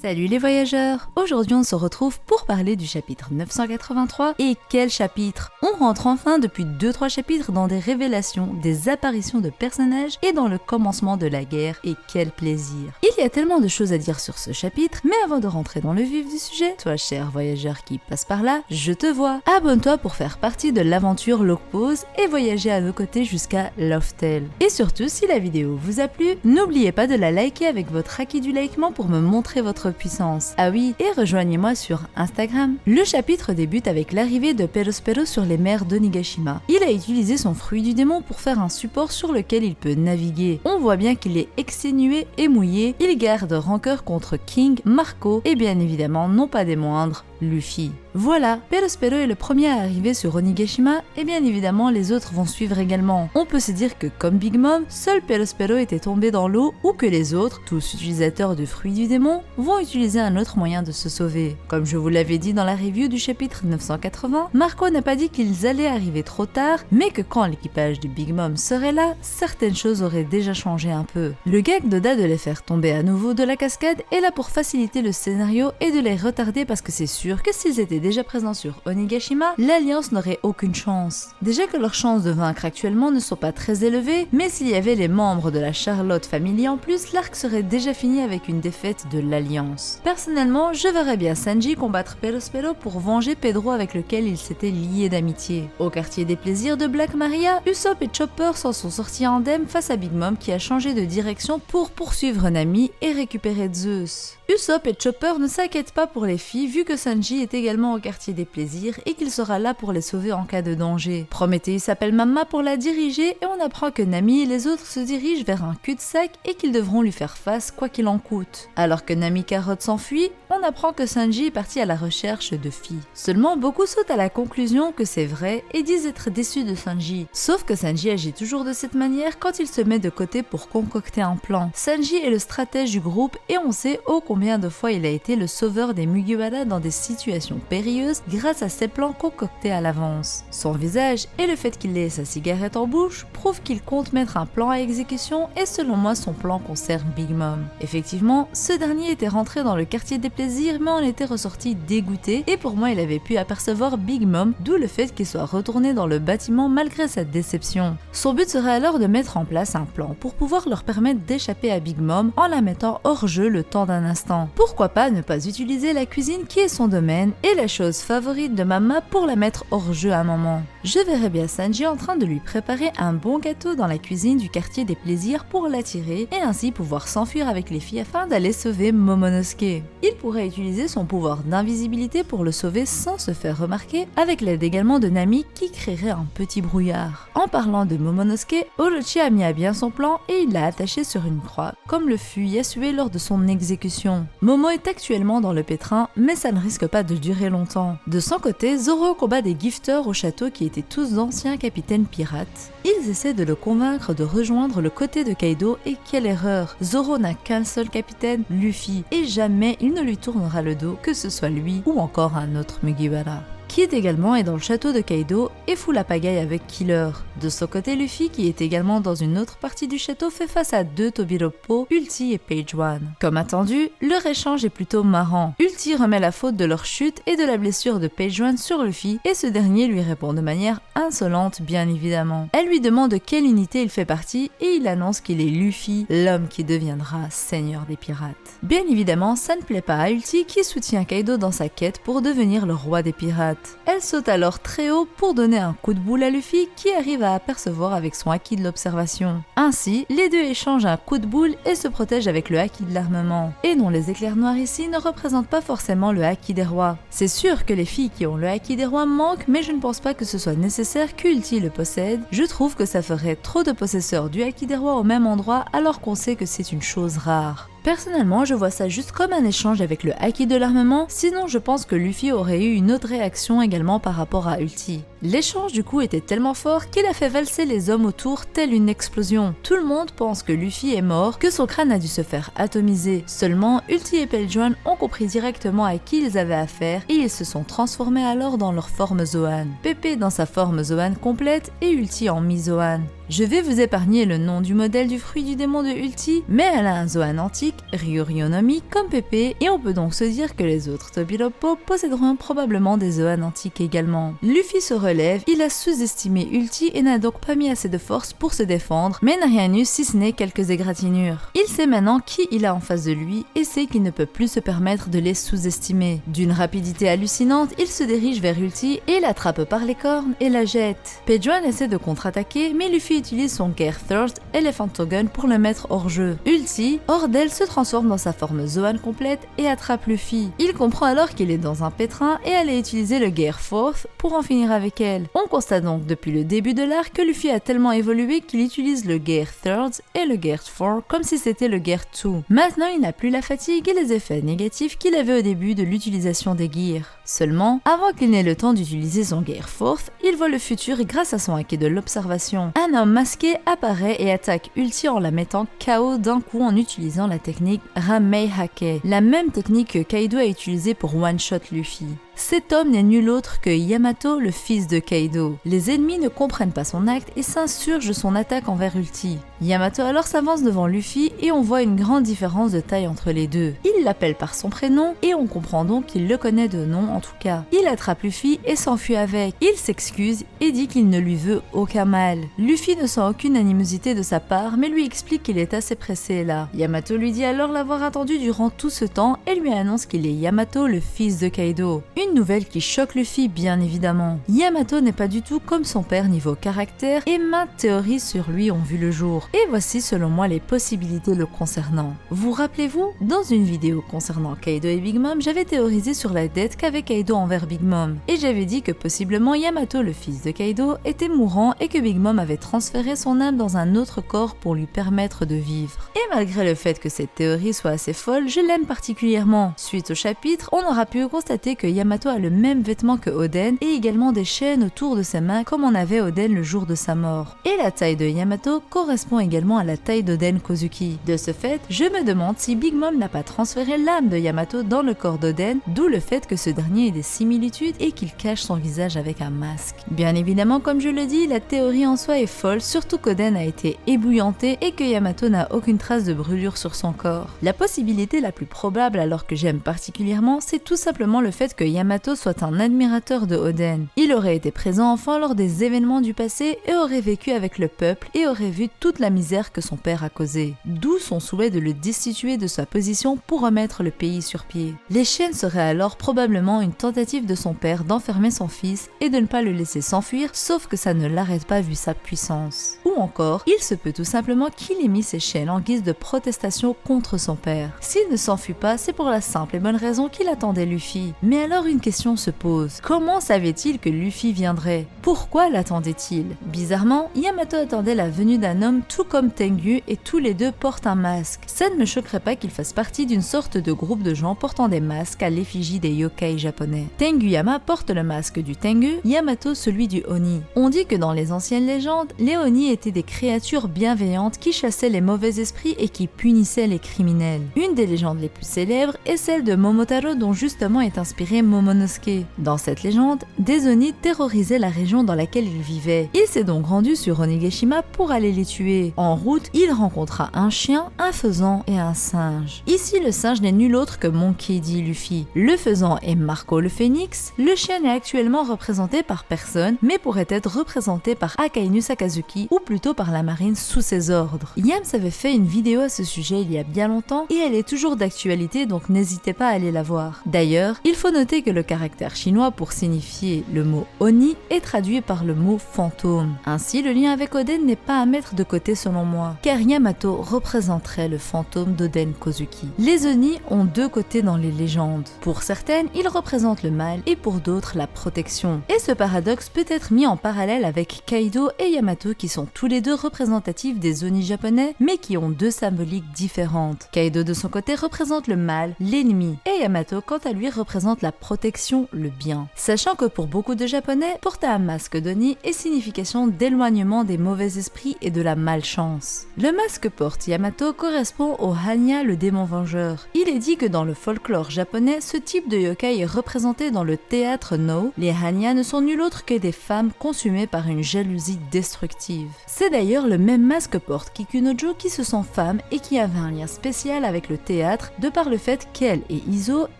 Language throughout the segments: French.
Salut les voyageurs! Aujourd'hui on se retrouve pour parler du chapitre 983. Et quel chapitre! On rentre enfin depuis 2-3 chapitres dans des révélations, des apparitions de personnages et dans le commencement de la guerre, et quel plaisir! Il y a tellement de choses à dire sur ce chapitre, mais avant de rentrer dans le vif du sujet, toi cher voyageur qui passe par là, je te vois! Abonne-toi pour faire partie de l'aventure Logpause et voyager à nos côtés jusqu'à Loftel. Et surtout, si la vidéo vous a plu, n'oubliez pas de la liker avec votre acquis du likement pour me montrer votre puissance. Ah oui, et rejoignez-moi sur Instagram. Le chapitre débute avec l'arrivée de Perospero sur les mers d'Onigashima. Il a utilisé son fruit du démon pour faire un support sur lequel il peut naviguer. On voit bien qu'il est exténué et mouillé. Il garde rancœur contre King, Marco et bien évidemment, non pas des moindres, Luffy. Voilà, Perospero est le premier à arriver sur Onigashima et bien évidemment les autres vont suivre également. On peut se dire que comme Big Mom, seul Perospero était tombé dans l'eau ou que les autres, tous utilisateurs du fruit du démon, vont utiliser un autre moyen de se sauver. Comme je vous l'avais dit dans la review du chapitre 980, Marco n'a pas dit qu'ils allaient arriver trop tard, mais que quand l'équipage de Big Mom serait là, certaines choses auraient déjà changé un peu. Le gag d'Oda de les faire tomber à nouveau de la cascade est là pour faciliter le scénario et de les retarder parce que c'est sûr que s'ils étaient déjà présents sur Onigashima, l'Alliance n'aurait aucune chance. Déjà que leurs chances de vaincre actuellement ne sont pas très élevées, mais s'il y avait les membres de la Charlotte Family en plus, l'arc serait déjà fini avec une défaite de l'Alliance. Personnellement, je verrais bien Sanji combattre Perospero pour venger Pedro avec lequel il s'était lié d'amitié. Au quartier des plaisirs de Black Maria, Usopp et Chopper s'en sont sortis indemnes face à Big Mom qui a changé de direction pour poursuivre Nami et récupérer Zeus. Usopp et Chopper ne s'inquiètent pas pour les filles vu que Sanji est également au quartier des plaisirs et qu'il sera là pour les sauver en cas de danger. Prométhée s'appelle Mama pour la diriger et on apprend que Nami et les autres se dirigent vers un cul-de-sac et qu'ils devront lui faire face quoi qu'il en coûte. Alors que Nami Carotte s'enfuit, on apprend que Sanji est parti à la recherche de filles. Seulement beaucoup sautent à la conclusion que c'est vrai et disent être déçus de Sanji. Sauf que Sanji agit toujours de cette manière quand il se met de côté pour concocter un plan. Sanji est le stratège du groupe et on sait combien de fois il a été le sauveur des Mugiwara dans des situations périlleuses grâce à ses plans concoctés à l'avance. Son visage et le fait qu'il ait sa cigarette en bouche prouvent qu'il compte mettre un plan à exécution et selon moi son plan concerne Big Mom. Effectivement, ce dernier était rentré dans le quartier des plaisirs mais en était ressorti dégoûté et pour moi il avait pu apercevoir Big Mom, d'où le fait qu'il soit retourné dans le bâtiment malgré sa déception. Son but serait alors de mettre en place un plan pour pouvoir leur permettre d'échapper à Big Mom en la mettant hors jeu le temps d'un instant. Pourquoi pas ne pas utiliser la cuisine qui est son domaine et la chose favorite de Mama pour la mettre hors jeu à un moment. Je verrais bien Sanji en train de lui préparer un bon gâteau dans la cuisine du quartier des plaisirs pour l'attirer et ainsi pouvoir s'enfuir avec les filles afin d'aller sauver Momonosuke. Il pourrait utiliser son pouvoir d'invisibilité pour le sauver sans se faire remarquer avec l'aide également de Nami qui créerait un petit brouillard. En parlant de Momonosuke, Orochi a mis à bien son plan et il l'a attaché sur une croix comme le fut Yasue lors de son exécution. Momo est actuellement dans le pétrin, mais ça ne risque pas de durer longtemps. De son côté, Zoro combat des gifters au château qui étaient tous d'anciens capitaines pirates. Ils essaient de le convaincre de rejoindre le côté de Kaido et quelle erreur! Zoro n'a qu'un seul capitaine, Luffy, et jamais il ne lui tournera le dos, que ce soit lui ou encore un autre Mugiwara. Kid également est dans le château de Kaido et fout la pagaille avec Killer. De son côté, Luffy, qui est également dans une autre partie du château, fait face à deux Tobiroppo, Ulti et Page One. Comme attendu, leur échange est plutôt marrant. Ulti remet la faute de leur chute et de la blessure de Page One sur Luffy et ce dernier lui répond de manière insolente bien évidemment. Elle lui demande de quelle unité il fait partie et il annonce qu'il est Luffy, l'homme qui deviendra seigneur des pirates. Bien évidemment, ça ne plaît pas à Ulti qui soutient Kaido dans sa quête pour devenir le roi des pirates. Elle saute alors très haut pour donner un coup de boule à Luffy qui arrive à apercevoir avec son acquis de l'observation. Ainsi, les deux échangent un coup de boule et se protègent avec le acquis de l'armement. Et non, les éclairs noirs ici ne représentent pas forcément le acquis des rois. C'est sûr que les filles qui ont le acquis des rois manquent, mais je ne pense pas que ce soit nécessaire qu'Ulti le possède. Je trouve que ça ferait trop de possesseurs du acquis des rois au même endroit alors qu'on sait que c'est une chose rare. Personnellement, je vois ça juste comme un échange avec le acquis de l'armement, sinon je pense que Luffy aurait eu une autre réaction également par rapport à Ulti. L'échange du coup était tellement fort qu'il a fait valser les hommes autour telle une explosion. Tout le monde pense que Luffy est mort, que son crâne a dû se faire atomiser. Seulement, Ulti et Page One ont compris directement à qui ils avaient affaire et ils se sont transformés alors dans leur forme Zoan. Pépé dans sa forme Zoan complète et Ulti en mi-Zoan. Je vais vous épargner le nom du modèle du fruit du démon de Ulti, mais elle a un Zoan antique, Ryurionomi, comme Pépé, et on peut donc se dire que les autres Tobilopo posséderont probablement des Zoan antiques également. Luffy se relève, il a sous-estimé Ulti et n'a donc pas mis assez de force pour se défendre, mais n'a rien eu si ce n'est quelques égratignures. Il sait maintenant qui il a en face de lui et sait qu'il ne peut plus se permettre de les sous-estimer. D'une rapidité hallucinante, il se dirige vers Ulti et l'attrape par les cornes et la jette. Pedron essaie de contre-attaquer, mais Luffy utilise son Gear Third Elephantogun pour le mettre hors jeu. Ulti, hors d'elle, se transforme dans sa forme Zoan complète et attrape Luffy. Il comprend alors qu'il est dans un pétrin et allait utiliser le Gear Fourth pour en finir avec elle. On constate donc depuis le début de l'arc que Luffy a tellement évolué qu'il utilise le Gear Third et le Gear 4 comme si c'était le Gear 2. Maintenant, il n'a plus la fatigue et les effets négatifs qu'il avait au début de l'utilisation des gears. Seulement, avant qu'il n'ait le temps d'utiliser son Gear 4, il voit le futur grâce à son hack de l'observation. Un homme masqué apparaît et attaque Ulti en la mettant KO d'un coup en utilisant la technique Ramei Hake, la même technique que Kaido a utilisée pour one-shot Luffy. Cet homme n'est nul autre que Yamato, le fils de Kaido. Les ennemis ne comprennent pas son acte et s'insurgent de son attaque envers Ulti. Yamato alors s'avance devant Luffy et on voit une grande différence de taille entre les deux. Il l'appelle par son prénom et on comprend donc qu'il le connaît de nom en tout cas. Il attrape Luffy et s'enfuit avec. Il s'excuse et dit qu'il ne lui veut aucun mal. Luffy ne sent aucune animosité de sa part mais lui explique qu'il est assez pressé là. Yamato lui dit alors l'avoir attendu durant tout ce temps et lui annonce qu'il est Yamato, le fils de Kaido. Une nouvelle qui choque Luffy bien évidemment. Yamato n'est pas du tout comme son père niveau caractère et maintes théories sur lui ont vu le jour. Et voici selon moi les possibilités le concernant. Vous rappelez-vous, dans une vidéo concernant Kaido et Big Mom, j'avais théorisé sur la dette qu'avait Kaido envers Big Mom. Et j'avais dit que possiblement Yamato, le fils de Kaido, était mourant et que Big Mom avait transféré son âme dans un autre corps pour lui permettre de vivre. Et malgré le fait que cette théorie soit assez folle, je l'aime particulièrement. Suite au chapitre, on aura pu constater que Yamato a le même vêtement que Oden et également des chaînes autour de ses mains comme en avait Oden le jour de sa mort. Et la taille de Yamato correspond également à la taille d'Oden Kozuki. De ce fait, je me demande si Big Mom n'a pas transféré l'âme de Yamato dans le corps d'Oden, d'où le fait que ce dernier ait des similitudes et qu'il cache son visage avec un masque. Bien évidemment, comme je le dis, la théorie en soi est folle, surtout qu'Oden a été ébouillanté et que Yamato n'a aucune trace de brûlure sur son corps. La possibilité la plus probable, alors que j'aime particulièrement, c'est tout simplement le fait que Yamato soit un admirateur de Oden. Il aurait été présent enfant lors des événements du passé et aurait vécu avec le peuple et aurait vu toute la misère que son père a causée. D'où son souhait de le destituer de sa position pour remettre le pays sur pied. Les chaînes seraient alors probablement une tentative de son père d'enfermer son fils et de ne pas le laisser s'enfuir, sauf que ça ne l'arrête pas vu sa puissance. Ou encore, il se peut tout simplement qu'il ait mis ses chaînes en guise de protestation contre son père. S'il ne s'enfuit pas, c'est pour la simple et bonne raison qu'il attendait Luffy. Mais alors une question se pose. Comment savait-il que Luffy viendrait? Pourquoi l'attendait-il? Bizarrement, Yamato attendait la venue d'un homme tout comme Tengu et tous les deux portent un masque. Ça ne me choquerait pas qu'il fasse partie d'une sorte de groupe de gens portant des masques à l'effigie des yokai japonais. Tenguyama porte le masque du Tengu, Yamato celui du Oni. On dit que dans les anciennes légendes, les Oni étaient des créatures bienveillantes qui chassaient les mauvais esprits et qui punissaient les criminels. Une des légendes les plus célèbres est celle de Momotaro dont justement est inspiré Momonosuke. Dans cette légende, des Oni terrorisaient la région dans laquelle il vivait. Il s'est donc rendu sur Onigashima pour aller les tuer. En route, il rencontra un chien, un faisan et un singe. Ici, le singe n'est nul autre que Monkey D. Luffy. Le faisan est Marco le Phénix. Le chien n'est actuellement représenté par personne, mais pourrait être représenté par Akainu Sakazuki ou plutôt par la marine sous ses ordres. Yams avait fait une vidéo à ce sujet il y a bien longtemps et elle est toujours d'actualité, donc n'hésitez pas à aller la voir. D'ailleurs, il faut noter que le caractère chinois pour signifier le mot Oni est traduit par le mot fantôme. Ainsi, le lien avec Oden n'est pas à mettre de côté selon moi, car Yamato représenterait le fantôme d'Oden Kozuki. Les Oni ont deux côtés dans les légendes. Pour certaines, ils représentent le mal et pour d'autres la protection. Et ce paradoxe peut être mis en parallèle avec Kaido et Yamato qui sont tous les deux représentatifs des Oni japonais mais qui ont deux symboliques différentes. Kaido de son côté représente le mal, l'ennemi, et Yamato quant à lui représente la protection, le bien. Sachant que pour beaucoup de japonais, porter un masque d'Oni est signification d'éloignement des mauvais esprits et de la malchance. Le masque que porte Yamato correspond au Hannya, le démon vengeur. Il est dit que dans le folklore japonais, ce type de yokai est représenté dans le théâtre No. Les Hannya ne sont nul autre que des femmes consumées par une jalousie destructive. C'est d'ailleurs le même masque que porte Kikunojo qui se sent femme et qui avait un lien spécial avec le théâtre de par le fait qu'elle et Izo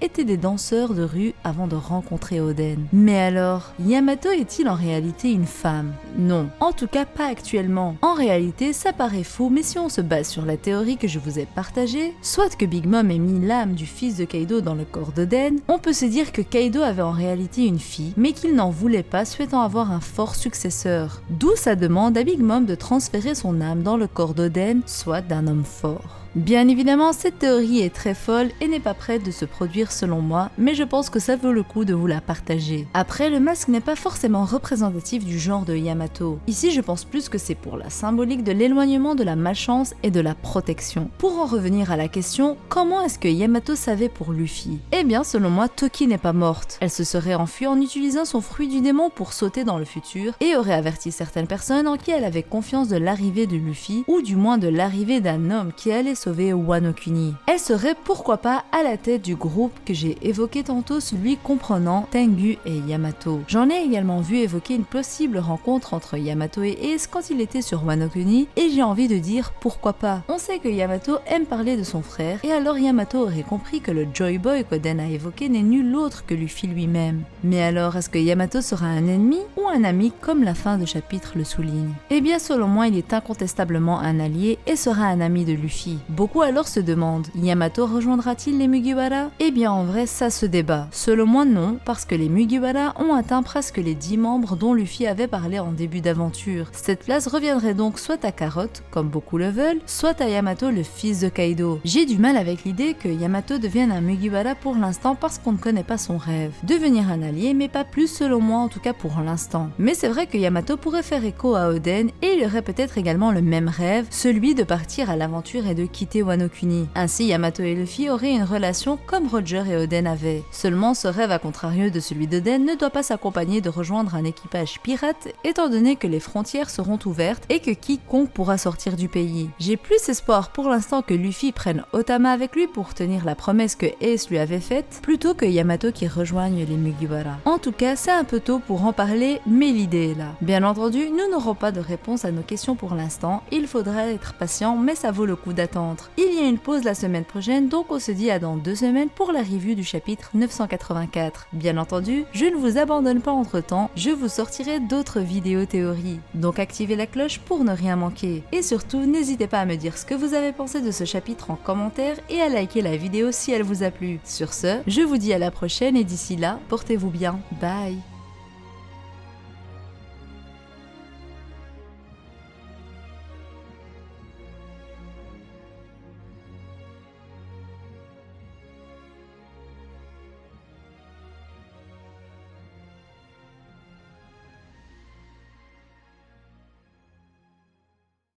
étaient des danseurs de rue avant de rencontrer Oden. Mais alors, Yamato est-il en réalité une femme? Non, en tout cas pas actuellement. En réalité, ça paraît fou, mais si on se base sur la théorie que je vous ai partagée, soit que Big Mom ait mis l'âme du fils de Kaido dans le corps d'Oden, on peut se dire que Kaido avait en réalité une fille, mais qu'il n'en voulait pas, souhaitant avoir un fort successeur. D'où sa demande à Big Mom de transférer son âme dans le corps d'Oden, soit d'un homme fort. Bien évidemment, cette théorie est très folle et n'est pas prête de se produire selon moi, mais je pense que ça vaut le coup de vous la partager. Après, le masque n'est pas forcément représentatif du genre de Yamato. Ici, je pense plus que c'est pour la symbolique de l'éloignement de la malchance et de la protection. Pour en revenir à la question, comment est-ce que Yamato savait pour Luffy? Eh bien, selon moi, Toki n'est pas morte. Elle se serait enfuie en utilisant son fruit du démon pour sauter dans le futur et aurait averti certaines personnes en qui elle avait confiance de l'arrivée de Luffy, ou du moins de l'arrivée d'un homme qui allait sauver Wano Kuni. Elle serait pourquoi pas à la tête du groupe que j'ai évoqué tantôt, celui comprenant Tengu et Yamato. J'en ai également vu évoquer une possible rencontre entre Yamato et Ace quand il était sur Wano Kuni, et j'ai envie de dire pourquoi pas. On sait que Yamato aime parler de son frère, et alors Yamato aurait compris que le Joy Boy qu'Oden a évoqué n'est nul autre que Luffy lui-même. Mais alors, est-ce que Yamato sera un ennemi ou un ami comme la fin de chapitre le souligne? Eh bien, selon moi, il est incontestablement un allié et sera un ami de Luffy. Beaucoup alors se demandent, Yamato rejoindra-t-il les Mugiwara? Eh bien en vrai ça se débat. Selon moi non, parce que les Mugiwara ont atteint presque les 10 membres dont Luffy avait parlé en début d'aventure. Cette place reviendrait donc soit à Carrot, comme beaucoup le veulent, soit à Yamato le fils de Kaido. J'ai du mal avec l'idée que Yamato devienne un Mugiwara pour l'instant parce qu'on ne connaît pas son rêve. Devenir un allié mais pas plus selon moi en tout cas pour l'instant. Mais c'est vrai que Yamato pourrait faire écho à Oden et il aurait peut-être également le même rêve, celui de partir à l'aventure et de quitter Wano Kuni. Ainsi, Yamato et Luffy auraient une relation comme Roger et Oden avaient. Seulement, ce rêve à contrario de celui d'Oden ne doit pas s'accompagner de rejoindre un équipage pirate, étant donné que les frontières seront ouvertes et que quiconque pourra sortir du pays. J'ai plus espoir pour l'instant que Luffy prenne Otama avec lui pour tenir la promesse que Ace lui avait faite, plutôt que Yamato qui rejoigne les Mugiwara. En tout cas, c'est un peu tôt pour en parler, mais l'idée est là. Bien entendu, nous n'aurons pas de réponse à nos questions pour l'instant, il faudra être patient, mais ça vaut le coup d'attendre. Il y a une pause la semaine prochaine, donc on se dit à dans 2 semaines pour la review du chapitre 984. Bien entendu, je ne vous abandonne pas entre temps, je vous sortirai d'autres vidéos théories. Donc activez la cloche pour ne rien manquer. Et surtout, n'hésitez pas à me dire ce que vous avez pensé de ce chapitre en commentaire et à liker la vidéo si elle vous a plu. Sur ce, je vous dis à la prochaine et d'ici là, portez-vous bien. Bye!